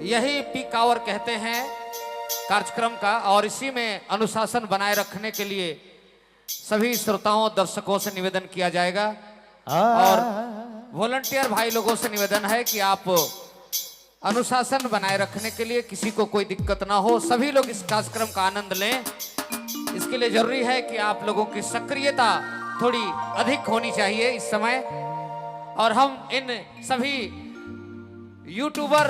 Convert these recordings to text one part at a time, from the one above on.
यही peak hour कहते हैं कार्यक्रम का, और इसी में अनुशासन बनाए रखने के लिए सभी श्रोताओं दर्शकों से निवेदन किया जाएगा। और वॉलंटियर भाई लोगों से निवेदन है कि आप अनुशासन बनाए रखने के लिए किसी को कोई दिक्कत ना हो, सभी लोग इस कार्यक्रम का आनंद लें। इसके लिए जरूरी है कि आप लोगों की सक्रियता थोड़ी अधिक होनी चाहिए इस समय। और हम इन सभी यूट्यूबर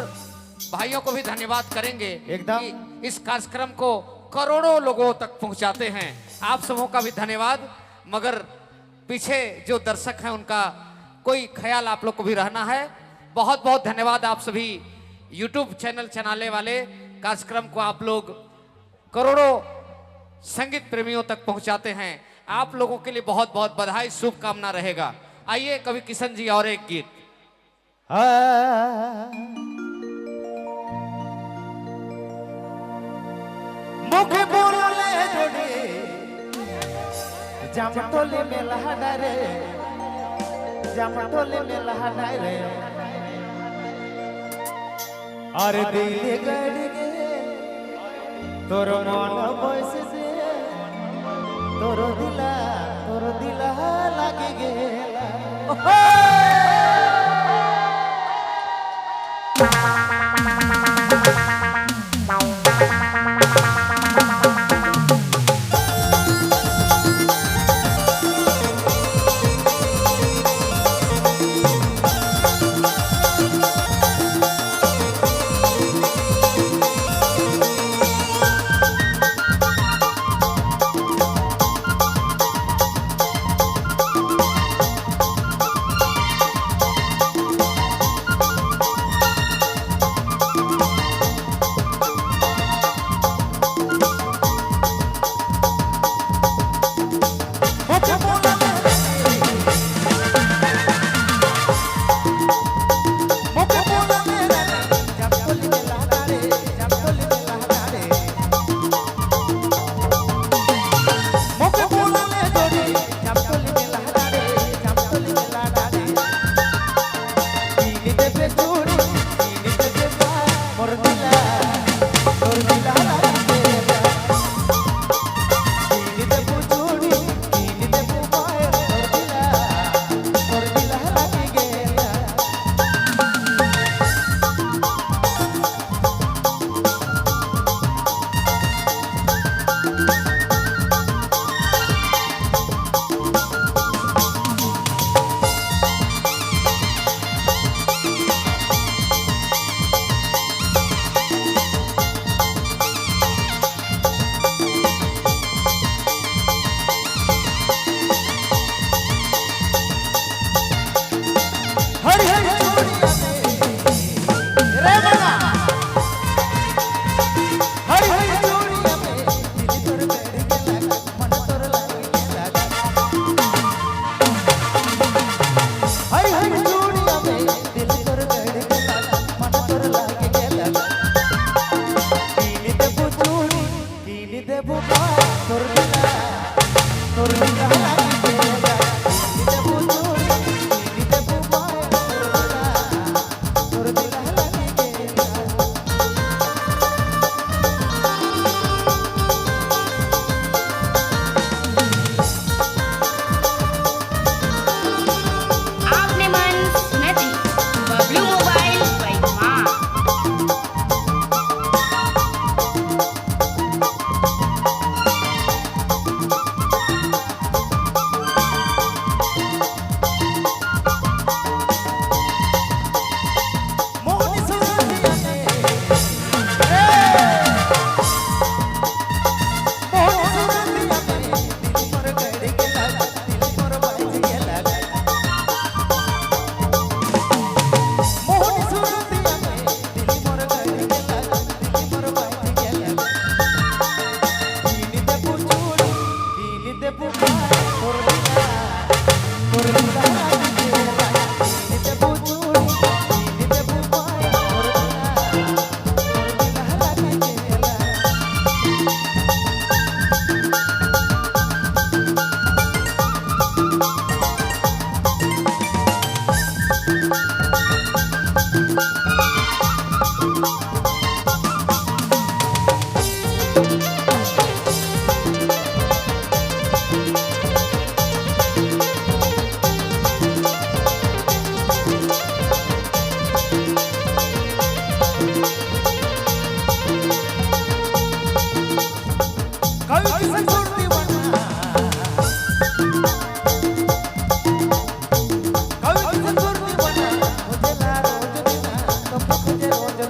भाइयों को भी धन्यवाद करेंगे एकदम कि इस कार्यक्रम को करोड़ों लोगों तक पहुंचाते हैं। आप सबों का भी धन्यवाद। मगर पीछे जो दर्शक हैं उनका कोई ख्याल आप लोग को भी रहना है। बहुत बहुत धन्यवाद आप सभी यूट्यूब चैनल चलाने वाले। कार्यक्रम को आप लोग करोड़ों संगीत प्रेमियों तक पहुंचाते हैं। आप लोगों के लिए बहुत बहुत बधाई, शुभकामना रहेगा। आइए कवि किशन जी और एक गीत। मुखे बोले जोड़े जामटोले में लहड़ा रे, जामटोले में लहड़ा रे। अरे दिल गड़ गे तोर मन बस से, तोर दिला लागे गेला।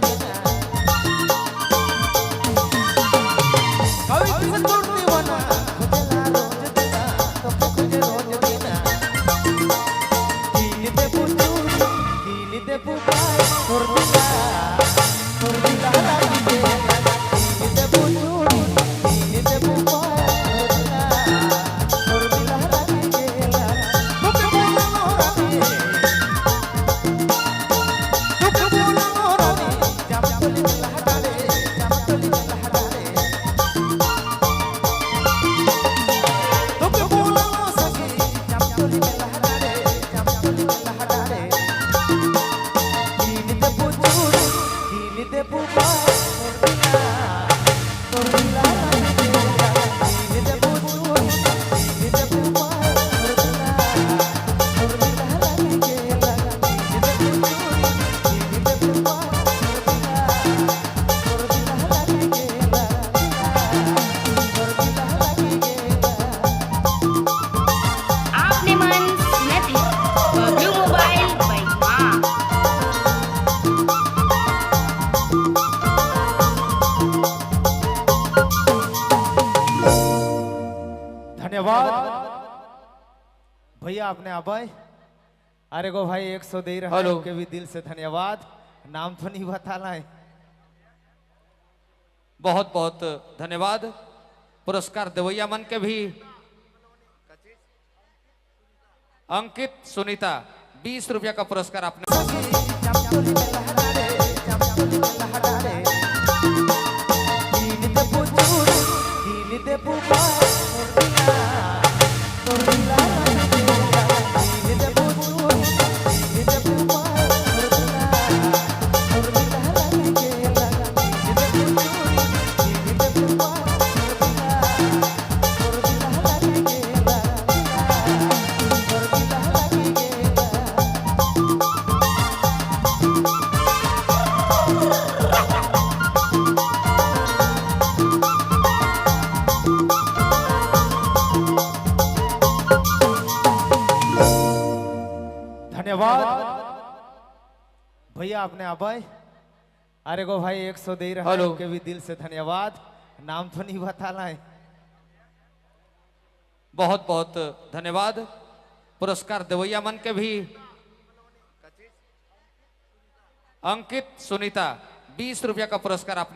देना कभी किसे तोड़ दीवाना खोजेला रोज देना तो खोजे रोज देना कीली दे पुचू कीली दे पुपाय तोड़ दिला लागी गेला कीली दे पुचू कीली दे पुपाय तोड़ दिला लागी गेला मुके बोला मोरानी मुके बोला मोरानी जामतली में लहराले जामतली में लहराले मुके बोला मोसकी जामतली में लहराले जामतली में लहराले कीली दे पुचू कीली दे पुपाय तोड़ दिला लागी गेला कीली दे पुचू कीली दे पुपाय तोड़ दिला लागी गेला कीली दे पुचू कीली दे पुपाय तोड़ दिला लागी गेला तोड़ दिला लागी गेला आपने मन सुनती बबलू मोबाइल बाई माँ। धन्यवाद भैया आपने आबाई अरे गो भाई 100 दे रहा है हेलो। उनके भी दिल से धन्यवाद नाम तो नहीं बताना है बहुत बहुत धन्यवाद। पुरस्कार देवैया मन के भी अंकित सुनीता 20 रुपया का पुरस्कार आपने जामतली में लहराले जामतली में लहराले कीली दे पुचू कीली दे पुपाय तोड़ दिला लागी गेला कीली दे पुचू कीली दे पुपाय तोड़ दिला लागी गेला कीली दे पुचू कीली दे पुपाय तोड़ दिला लागी गेला तोड़ दिला लागी गेला धन्यवाद भैया आपने आबाई अरे गो भाई 100 दे रहा है हेलो। उनके भी दिल से धन्यवाद नाम तो नहीं बताना है बहुत बहुत धन्यवाद। पुरस्कार देवैया मन के भी अंकित सुनीता 20 रुपया का पुरस्कार आपने